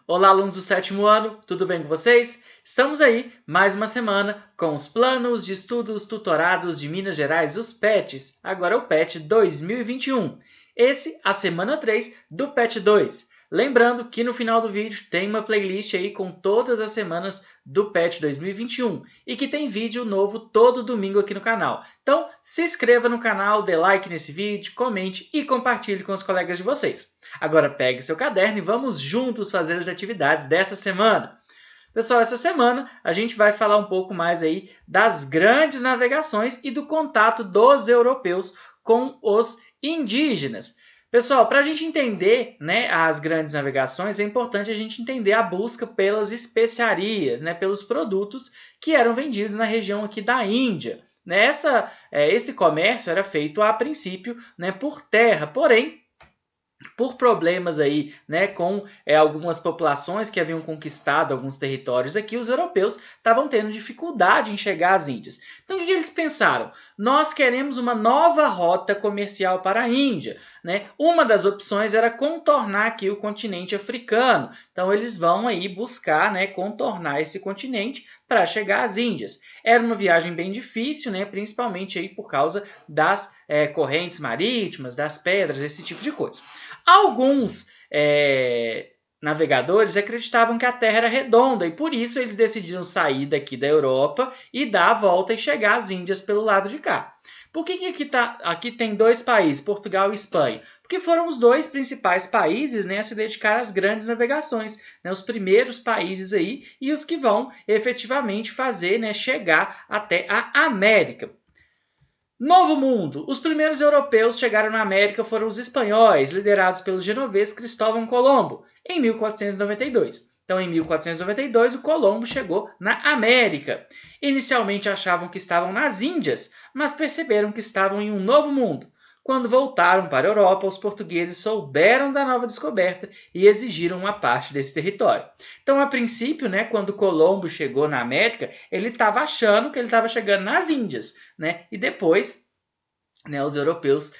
Olá, alunos do sétimo ano, tudo bem com vocês? Estamos aí, mais uma semana, com os planos de estudos tutorados de Minas Gerais, os PETs, agora o PET 2021. Esse, a semana 3 do PET 2. Lembrando que no final do vídeo tem uma playlist aí com todas as semanas do PET 2021 e que tem vídeo novo todo domingo aqui no canal. Então, se inscreva no canal, dê like nesse vídeo, comente e compartilhe com os colegas de vocês. Agora pegue seu caderno e vamos juntos fazer as atividades dessa semana. Pessoal, essa semana a gente vai falar um pouco mais aí das grandes navegações e do contato dos europeus com os indígenas. Pessoal, para a gente entender, né, as grandes navegações, é importante a gente entender a busca pelas especiarias, né, pelos produtos que eram vendidos na região aqui da Índia. Esse comércio era feito a princípio, né, por terra, porém por problemas aí, né, com algumas populações que haviam conquistado alguns territórios aqui, os europeus estavam tendo dificuldade em chegar às Índias. Então, o que eles pensaram? Nós queremos uma nova rota comercial para a Índia, né? Uma das opções era contornar aqui o continente africano. Então, eles vão aí buscar, né, contornar esse continente para chegar às Índias. Era uma viagem bem difícil, né, principalmente aí por causa das correntes marítimas, das pedras, esse tipo de coisa. Alguns navegadores acreditavam que a Terra era redonda e por isso eles decidiram sair daqui da Europa e dar a volta e chegar às Índias pelo lado de cá. Por que aqui tem dois países, Portugal e Espanha? Porque foram os dois principais países, né, a se dedicar às grandes navegações, né, os primeiros países aí e os que vão efetivamente fazer, né, chegar até a América. Novo Mundo. Os primeiros europeus chegaram na América foram os espanhóis, liderados pelo genovês Cristóvão Colombo, em 1492. Então, em 1492, o Colombo chegou na América. Inicialmente achavam que estavam nas Índias, mas perceberam que estavam em um novo mundo. Quando voltaram para a Europa, os portugueses souberam da nova descoberta e exigiram uma parte desse território. Então, a princípio, né, quando Colombo chegou na América, ele estava achando que ele estava chegando nas Índias, né? E depois, né, os europeus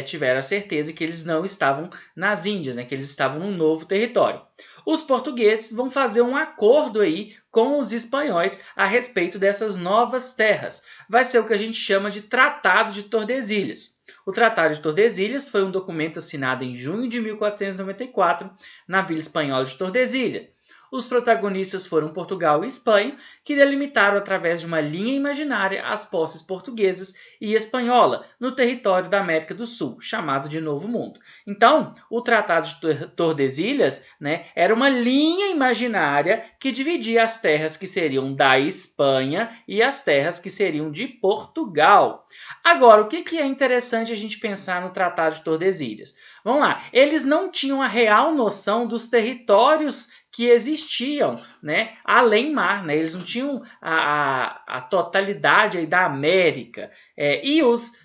tiveram a certeza que eles não estavam nas Índias, né, que eles estavam num novo território. Os portugueses vão fazer um acordo aí com os espanhóis a respeito dessas novas terras. Vai ser o que a gente chama de Tratado de Tordesilhas. O Tratado de Tordesilhas foi um documento assinado em junho de 1494 na vila espanhola de Tordesilha. Os protagonistas foram Portugal e Espanha, que delimitaram através de uma linha imaginária as posses portuguesas e espanhola no território da América do Sul, chamado de Novo Mundo. Então, o Tratado de Tordesilhas, né, era uma linha imaginária que dividia as terras que seriam da Espanha e as terras que seriam de Portugal. Agora, o que é interessante a gente pensar no Tratado de Tordesilhas? Vamos lá, eles não tinham a real noção dos territórios que existiam, né, além mar, né, eles não tinham a totalidade aí da América. E os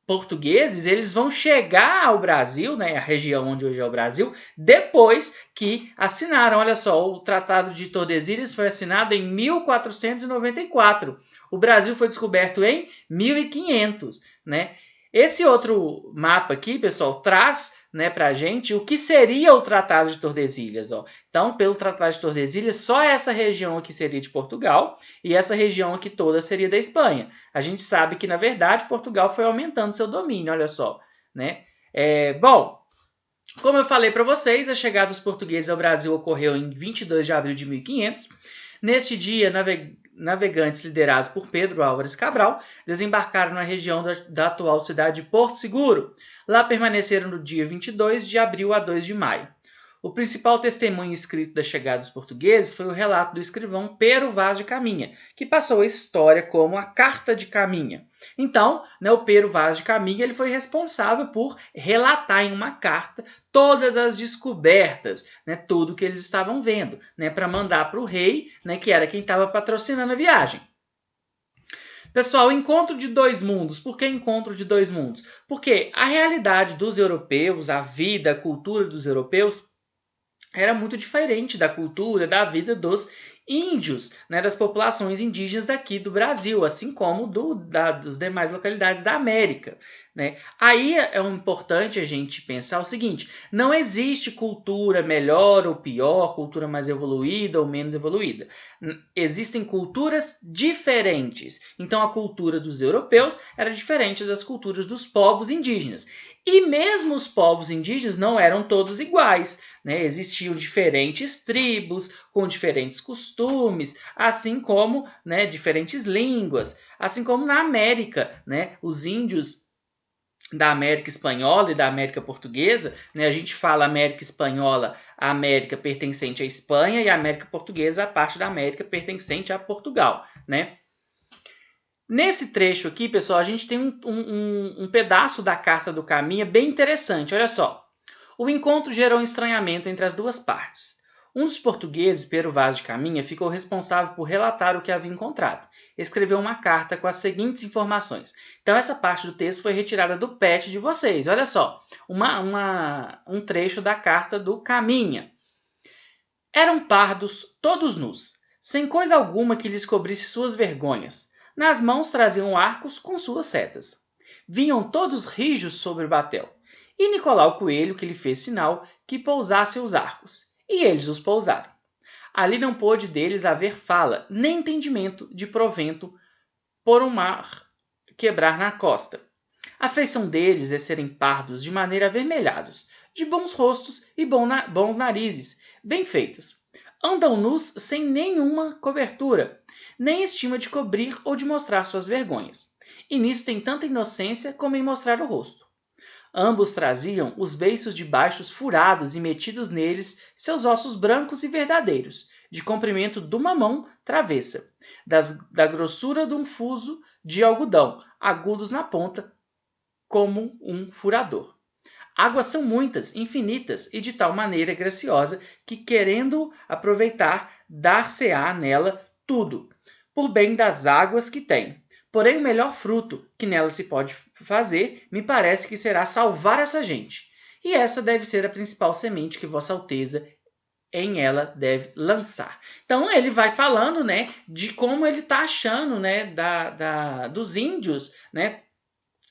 portugueses, eles vão chegar ao Brasil, né, a região onde hoje é o Brasil, depois que assinaram. Olha só, o Tratado de Tordesilhas foi assinado em 1494. O Brasil foi descoberto em 1500, né? Esse outro mapa aqui, pessoal, traz, né, para a gente o que seria o Tratado de Tordesilhas. Ó. Então, pelo Tratado de Tordesilhas, só essa região aqui seria de Portugal e essa região aqui toda seria da Espanha. A gente sabe que, na verdade, Portugal foi aumentando seu domínio, olha só. Né? Bom, como eu falei para vocês, a chegada dos portugueses ao Brasil ocorreu em 22 de abril de 1500. Neste dia, navegantes liderados por Pedro Álvares Cabral desembarcaram na região da atual cidade de Porto Seguro. Lá permaneceram no dia 22 de abril a 2 de maio. O principal testemunho escrito da chegada dos portugueses foi o relato do escrivão Pero Vaz de Caminha, que passou a história como a Carta de Caminha. Então, né, o Pero Vaz de Caminha ele foi responsável por relatar em uma carta todas as descobertas, né, tudo que eles estavam vendo, né, para mandar para o rei, né, que era quem estava patrocinando a viagem. Pessoal, encontro de dois mundos. Por que encontro de dois mundos? Porque a realidade dos europeus, a vida, a cultura dos europeus era muito diferente da cultura, da vida dos índios, né, das populações indígenas daqui do Brasil, assim como das demais localidades da América. né? Aí é importante a gente pensar o seguinte: não existe cultura melhor ou pior, cultura mais evoluída ou menos evoluída. Existem culturas diferentes. Então a cultura dos europeus era diferente das culturas dos povos indígenas. E mesmo os povos indígenas não eram todos iguais, né? Existiam diferentes tribos com diferentes costumes, assim como, né, diferentes línguas, assim como na América, né? Os índios da América Espanhola e da América Portuguesa, né? A gente fala América Espanhola, a América pertencente à Espanha, e a América Portuguesa, a parte da América pertencente a Portugal, né? Nesse trecho aqui, pessoal, a gente tem um pedaço da Carta do Caminha bem interessante. Olha só. O encontro gerou um estranhamento entre as duas partes. Um dos portugueses, Pero Vaz de Caminha, ficou responsável por relatar o que havia encontrado. Escreveu uma carta com as seguintes informações. Então, essa parte do texto foi retirada do pet de vocês. Olha só, um trecho da Carta do Caminha. Eram pardos, todos nus, sem coisa alguma que lhes cobrisse suas vergonhas. Nas mãos traziam arcos com suas setas. Vinham todos rijos sobre o batel. E Nicolau Coelho que lhe fez sinal que pousasse os arcos. E eles os pousaram. Ali não pôde deles haver fala, nem entendimento de provento por um mar quebrar na costa. A feição deles é serem pardos de maneira avermelhados, de bons rostos e bons narizes, bem feitos. Andam nus sem nenhuma cobertura, nem estima de cobrir ou de mostrar suas vergonhas. E nisso tem tanta inocência como em mostrar o rosto. Ambos traziam os beiços de baixos furados e metidos neles seus ossos brancos e verdadeiros, de comprimento de uma mão travessa, da grossura de um fuso de algodão, agudos na ponta, como um furador. Águas são muitas, infinitas, e de tal maneira graciosa que, querendo aproveitar, dar-se-á nela tudo, por bem das águas que tem. Porém, o melhor fruto que nela se pode fazer, me parece que será salvar essa gente. E essa deve ser a principal semente que Vossa Alteza em ela deve lançar. Então ele vai falando, né, de como ele está achando, né, dos índios, né,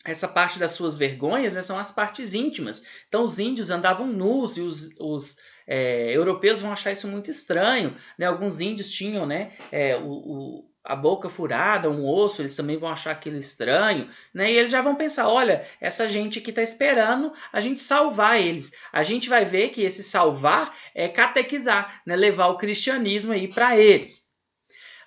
essa parte das suas vergonhas, né, são as partes íntimas. Então os índios andavam nus e os europeus vão achar isso muito estranho. Né? Alguns índios tinham, né, a boca furada, um osso, eles também vão achar aquilo estranho. Né? E eles já vão pensar, olha, essa gente aqui está esperando a gente salvar eles. A gente vai ver que esse salvar é catequizar, né? Levar o cristianismo aí para eles.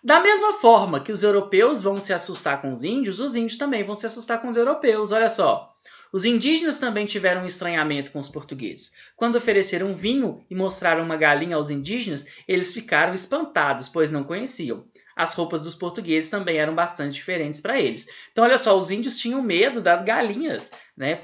Da mesma forma que os europeus vão se assustar com os índios também vão se assustar com os europeus. Olha só. Os indígenas também tiveram um estranhamento com os portugueses. Quando ofereceram vinho e mostraram uma galinha aos indígenas, eles ficaram espantados, pois não conheciam. As roupas dos portugueses também eram bastante diferentes para eles. Então, olha só, os índios tinham medo das galinhas, né?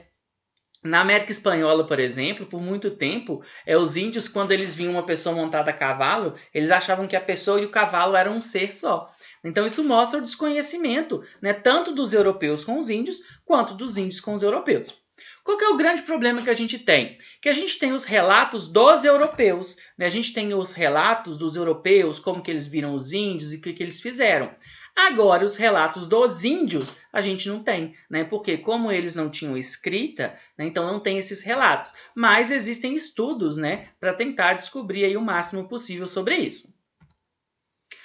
Na América Espanhola, por exemplo, por muito tempo, os índios, quando eles viam uma pessoa montada a cavalo, eles achavam que a pessoa e o cavalo eram um ser só. Então isso mostra o desconhecimento, né, tanto dos europeus com os índios, quanto dos índios com os europeus. Qual que é o grande problema que a gente tem? Que a gente tem os relatos dos europeus, né? A gente tem os relatos dos europeus, como que eles viram os índios e o que eles fizeram. Agora, os relatos dos índios a gente não tem, né? Porque como eles não tinham escrita, né, então não tem esses relatos. Mas existem estudos, né, para tentar descobrir aí o máximo possível sobre isso.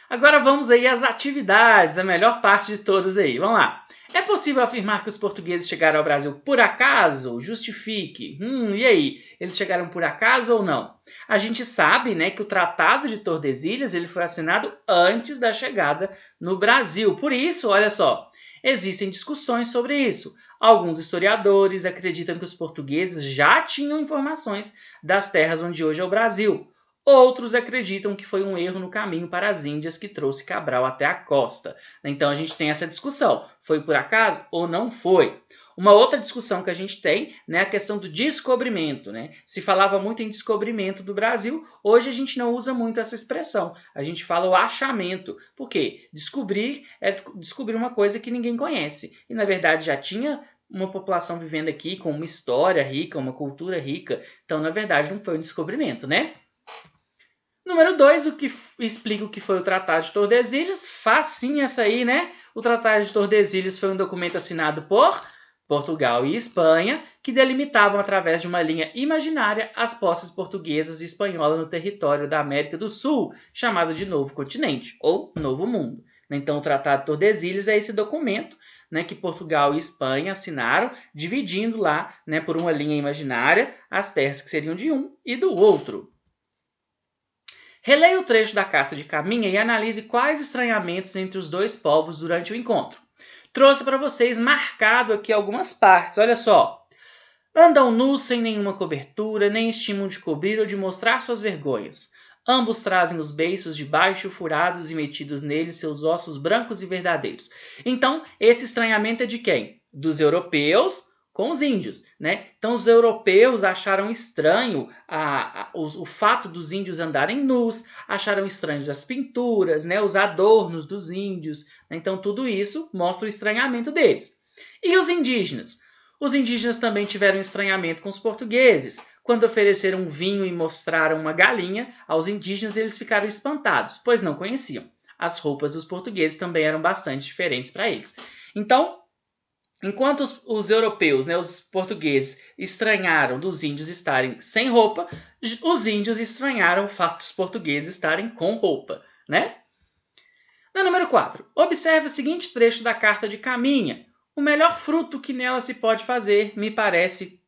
Agora vamos aí às atividades, a melhor parte de todas aí. Vamos lá. É possível afirmar que os portugueses chegaram ao Brasil por acaso? Justifique. E aí? Eles chegaram por acaso ou não? A gente sabe, né, que o Tratado de Tordesilhas ele foi assinado antes da chegada no Brasil. Por isso, olha só, existem discussões sobre isso. Alguns historiadores acreditam que os portugueses já tinham informações das terras onde hoje é o Brasil. Outros acreditam que foi um erro no caminho para as Índias que trouxe Cabral até a costa. Então a gente tem essa discussão. Foi por acaso ou não foi? Uma outra discussão que a gente tem, né, é a questão do descobrimento. Né? Se falava muito em descobrimento do Brasil, hoje a gente não usa muito essa expressão. A gente fala o achamento. Por quê? Descobrir é descobrir uma coisa que ninguém conhece. E na verdade já tinha uma população vivendo aqui com uma história rica, uma cultura rica. Então, na verdade, não foi um descobrimento, né? Número 2, o que explica o que foi o Tratado de Tordesilhas. Facinho essa aí, né? O Tratado de Tordesilhas foi um documento assinado por Portugal e Espanha, que delimitavam através de uma linha imaginária as posses portuguesas e espanholas no território da América do Sul, chamado de Novo Continente, ou Novo Mundo. Então, o Tratado de Tordesilhas é esse documento, né, que Portugal e Espanha assinaram, dividindo lá, né, por uma linha imaginária as terras que seriam de um e do outro. Releia o trecho da Carta de Caminha e analise quais estranhamentos entre os dois povos durante o encontro. Trouxe para vocês marcado aqui algumas partes, olha só. Andam nus sem nenhuma cobertura, nem estimam de cobrir ou de mostrar suas vergonhas. Ambos trazem os beiços de baixo furados e metidos neles seus ossos brancos e verdadeiros. Então, esse estranhamento é de quem? Dos europeus com os índios, né? Então, os europeus acharam estranho o fato dos índios andarem nus, acharam estranhos as pinturas, né? Os adornos dos índios. Né? Então, tudo isso mostra o estranhamento deles. E os indígenas? Os indígenas também tiveram estranhamento com os portugueses. Quando ofereceram vinho e mostraram uma galinha aos indígenas, eles ficaram espantados, pois não conheciam. As roupas dos portugueses também eram bastante diferentes para eles. Então, enquanto os europeus, né, os portugueses, estranharam dos índios estarem sem roupa, os índios estranharam o fato dos portugueses estarem com roupa, né? Na número 4, observe o seguinte trecho da Carta de Caminha. O melhor fruto que nela se pode fazer, me parece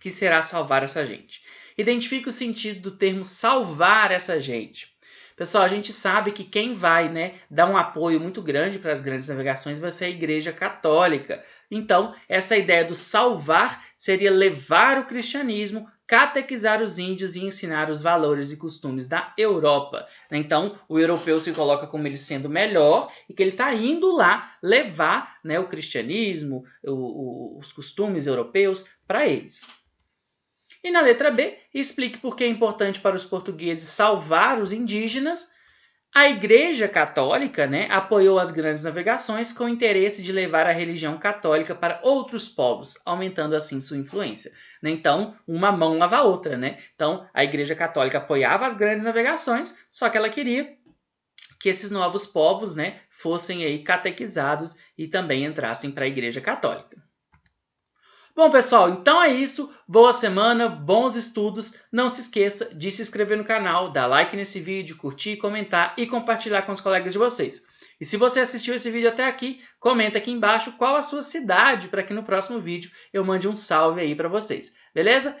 que será salvar essa gente. Identifique o sentido do termo salvar essa gente. Pessoal, a gente sabe que quem vai, né, dar um apoio muito grande para as grandes navegações vai ser a Igreja Católica. Então, essa ideia do salvar seria levar o cristianismo, catequizar os índios e ensinar os valores e costumes da Europa. Então, o europeu se coloca como ele sendo melhor e que ele está indo lá levar, né, o cristianismo, os costumes europeus para eles. E na letra B, explique por que é importante para os portugueses salvar os indígenas. A Igreja Católica, né, apoiou as grandes navegações com o interesse de levar a religião católica para outros povos, aumentando assim sua influência. Então, uma mão lava a outra, né? Então, a Igreja Católica apoiava as grandes navegações, só que ela queria que esses novos povos, né, fossem aí catequizados e também entrassem para a Igreja Católica. Bom, pessoal, então é isso. Boa semana, bons estudos. Não se esqueça de se inscrever no canal, dar like nesse vídeo, curtir, comentar e compartilhar com os colegas de vocês. E se você assistiu esse vídeo até aqui, comenta aqui embaixo qual a sua cidade para que no próximo vídeo eu mande um salve aí para vocês. Beleza?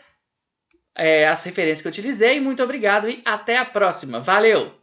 As referências que eu utilizei. Muito obrigado e até a próxima. Valeu!